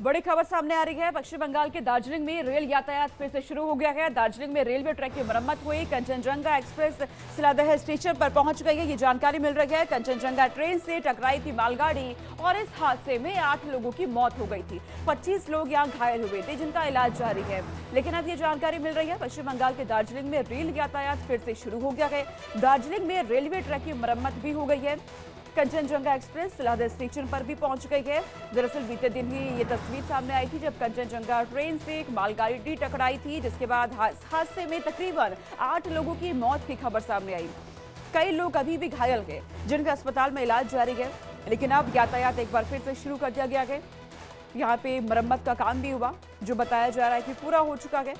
बड़ी खबर सामने आ रही है। पश्चिम बंगाल के दार्जिलिंग में रेल यातायात फिर से शुरू हो गया है। दार्जिलिंग में रेलवे ट्रैक की मरम्मत हुई। कंचनजंगा एक्सप्रेस सिलादह स्टेशन पर पहुंच गई है, ये जानकारी मिल रही है। कंचनजंगा ट्रेन से टकराई थी मालगाड़ी और इस हादसे में 8 लोगों की मौत हो गई थी। 25 लोग यहां घायल हुए थे, जिनका इलाज जारी है। लेकिन अब ये जानकारी मिल रही है पश्चिम बंगाल के दार्जिलिंग में रेल यातायात फिर से शुरू हो गया है। दार्जिलिंग में रेलवे ट्रैक की मरम्मत भी हो गई है। कंचनजंगा एक्सप्रेस सिलादह स्टेशन पर भी पहुंच गई है। दरअसल बीते दिन ही ये तस्वीर सामने आई थी जब कंचनजंगा ट्रेन से एक मालगाड़ी टकराई थी, जिसके बाद हादसे में तकरीबन 8 लोगों की मौत की खबर सामने आई। कई लोग अभी भी घायल हैं, जिनका अस्पताल में इलाज जारी है। लेकिन अब यातायात एक बार फिर से शुरू कर दिया गया है। यहाँ पे मरम्मत का काम भी हुआ, जो बताया जा रहा है कि पूरा हो चुका है।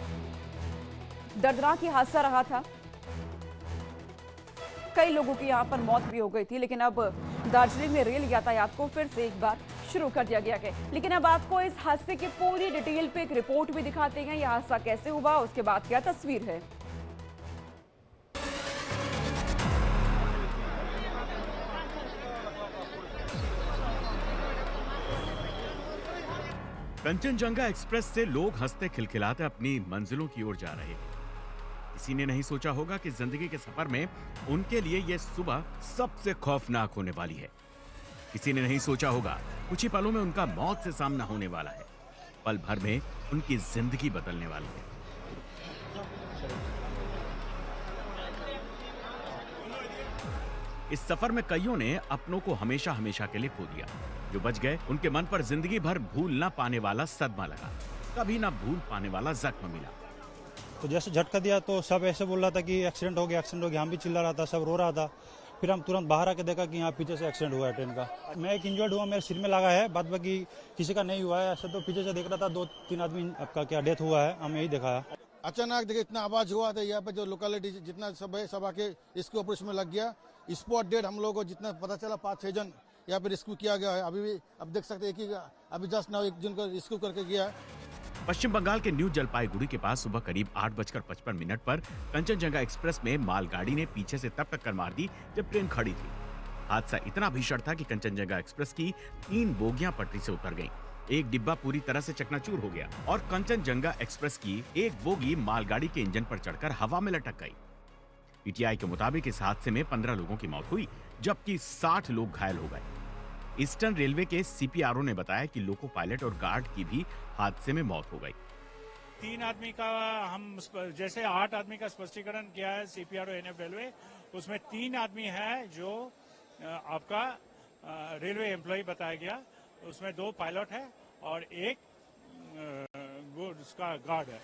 दर्दनाक ये हादसा रहा था, कई लोगों की यहां पर मौत भी हो गई थी। लेकिन अब दार्जिलिंग में रेल यातायात को फिर से एक बार शुरू कर दिया गया है। लेकिन अब आपको इस हादसे की पूरी डिटेल पे एक रिपोर्ट भी दिखाते हैं, यह हादसा कैसे हुआ, उसके बाद क्या तस्वीर है। कंचनजंगा एक्सप्रेस से लोग हंसते खिलखिलाते अपनी मंजिलों की ओर जा रहे हैं। किसी ने नहीं सोचा होगा कि जिंदगी के सफर में उनके लिए यह सुबह सबसे खौफनाक होने वाली है। किसी ने नहीं सोचा होगा कुछ ही पलों में उनका मौत से सामना होने वाला है। पल भर में उनकी जिंदगी बदलने वाली है। इस सफर में कईयों ने अपनों को हमेशा हमेशा के लिए खो दिया। जो बच गए उनके मन पर जिंदगी भर भूल ना पाने वाला सदमा लगा, कभी ना भूल पाने वाला जख्म मिला। तो जैसे झटका दिया तो सब ऐसे बोल रहा था कि एक्सीडेंट हो गया, एक्सीडेंट हो गया। हम भी चिल्ला रहा था, सब रो रहा था। फिर हम तुरंत बाहर आके देखा कि यहाँ पीछे से एक्सीडेंट हुआ है ट्रेन का। मैं एक इंजर्ड हुआ, मेरे सिर में लगा है, बाद बाकी किसी का नहीं हुआ है। ऐसे तो पीछे से देख रहा था 2-3 आदमी आपका क्या डेथ हुआ है, हमें यही देखा है। अचानक देखिए इतना आवाज हुआ था, यहाँ पे जो लोकेलिटी जितना सब है सब आके इसके ऑपरेशन में लग गया। स्पॉट डेड हम लोगों को जितना पता चला 5-6 जन यहाँ पे रेस्क्यू किया गया है। अभी भी अब देख सकते हैं कि अभी जस्ट नाउ एक जन को रेस्क्यू करके गया है। पश्चिम बंगाल के न्यू जलपाईगुड़ी के पास सुबह करीब 8:55 पर कंचनजंगा एक्सप्रेस में मालगाड़ी ने पीछे से तब टक्कर मार दी जब ट्रेन खड़ी थी। हादसा इतना भीषण था कि कंचनजंगा एक्सप्रेस की 3 बोगियां पटरी से उतर गईं। एक डिब्बा पूरी तरह से चकनाचूर हो गया और कंचनजंगा एक्सप्रेस की एक बोगी मालगाड़ी के इंजन पर चढ़कर हवा में लटक गई। पीटीआई के मुताबिक इस हादसे में 15 लोगों की मौत हुई, जबकि 60 लोग घायल हो गए। ईस्टर्न रेलवे के सीपीआरओ ने बताया कि लोको पायलट और गार्ड की भी हादसे में मौत हो गई। 3 आदमी का हम जैसे 8 आदमी का स्पष्टीकरण किया है सीपीआरओ एनएफ रेलवे, उसमें 3 आदमी है जो आपका रेलवे एम्प्लॉय बताया गया। उसमें 2 पायलट है और एक उसका गार्ड है।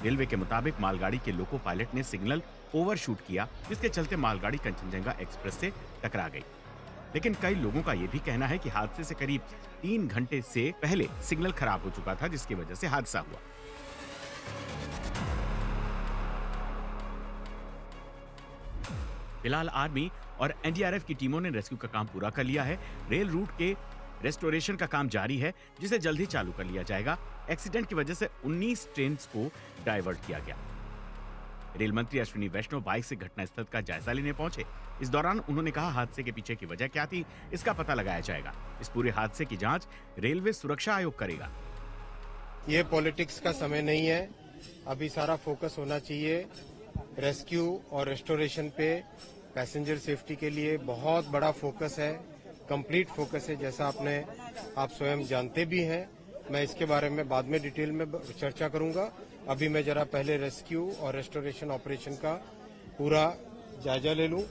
रेलवे के मुताबिक मालगाड़ी के लोको पायलट ने सिग्नल ओवरशूट किया, जिसके चलते मालगाड़ी कंचनजंगा एक्सप्रेस से टकरा गई। लेकिन कई लोगों का यह भी कहना है कि हादसे से करीब 3 घंटे से पहले सिग्नल खराब हो चुका था, जिसकी वजह से हादसा हुआ। फिलहाल आर्मी और एनडीआरएफ की टीमों ने रेस्क्यू का काम पूरा कर लिया है। रेल रूट के रेस्टोरेशन का काम जारी है, जिसे जल्द ही चालू कर लिया जाएगा। एक्सीडेंट की वजह से 19 ट्रेन को डाइवर्ट किया गया। रेल मंत्री अश्विनी वैष्णव बाइक से घटनास्थल का जायजा लेने पहुंचे। इस दौरान उन्होंने कहा, हादसे के पीछे की वजह क्या थी, इसका पता लगाया जाएगा। इस पूरे हादसे की जांच रेलवे सुरक्षा आयोग करेगा। ये पॉलिटिक्स का समय नहीं है, अभी सारा फोकस होना चाहिए रेस्क्यू और रेस्टोरेशन पे। पैसेंजर सेफ्टी के लिए बहुत बड़ा फोकस है, कंप्लीट फोकस है, जैसा आप स्वयं जानते भी हैं। मैं इसके बारे में बाद में डिटेल में चर्चा करूंगा। अभी मैं जरा पहले रेस्क्यू और रेस्टोरेशन ऑपरेशन का पूरा जायजा ले लूं।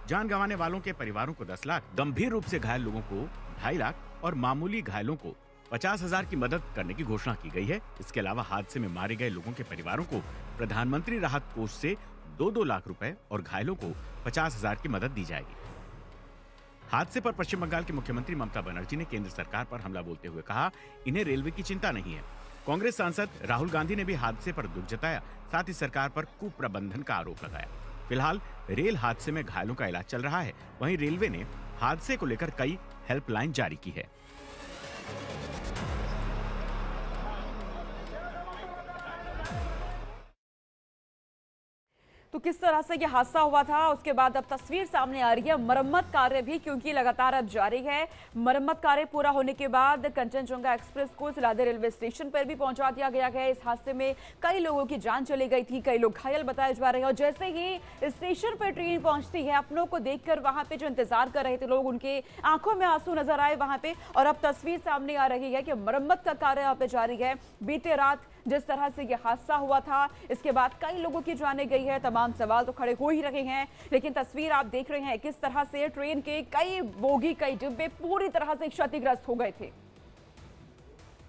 जान गंवाने वालों के परिवारों को 10 लाख, गंभीर रूप से घायल लोगों को 2.5 लाख और मामूली घायलों को 50,000 की मदद करने की घोषणा की गई है। इसके अलावा हादसे में मारे गए लोगों के परिवारों को प्रधानमंत्री राहत कोष से 2-2 लाख रुपए और घायलों को 50,000 की मदद दी जाएगी। हादसे पर पश्चिम बंगाल की मुख्यमंत्री ममता बनर्जी ने केंद्र सरकार पर हमला बोलते हुए कहा, इन्हें रेलवे की चिंता नहीं है। कांग्रेस सांसद राहुल गांधी ने भी हादसे पर दुख जताया, साथ ही सरकार पर कुप्रबंधन का आरोप लगाया। फिलहाल रेल हादसे में घायलों का इलाज चल रहा है। वहीं रेलवे ने हादसे को लेकर कई हेल्पलाइन जारी की है। तो किस तरह से ये हादसा हुआ था, उसके बाद अब तस्वीर सामने आ रही है। मरम्मत कार्य भी क्योंकि लगातार अब जारी है। मरम्मत कार्य पूरा होने के बाद कंचनजंगा एक्सप्रेस को सिलादे रेलवे स्टेशन पर भी पहुंचा दिया गया है। इस हादसे में कई लोगों की जान चली गई थी, कई लोग घायल बताए जा रहे हैं। और जैसे ही स्टेशन पर ट्रेन पहुंचती है, अपनों को देखकर वहां पे जो इंतजार कर रहे थे लोग, उनके आंखों में आंसू नजर आए वहां पे। और अब तस्वीर सामने आ रही है कि मरम्मत का कार्य यहाँ पे जारी है। बीते रात जिस तरह से यह हादसा हुआ था, इसके बाद कई लोगों की जाने गई है। तमाम सवाल तो खड़े हो ही रहे हैं, लेकिन तस्वीर आप देख रहे हैं किस तरह से ट्रेन के कई बोगी, कई डिब्बे पूरी तरह से क्षतिग्रस्त हो गए थे।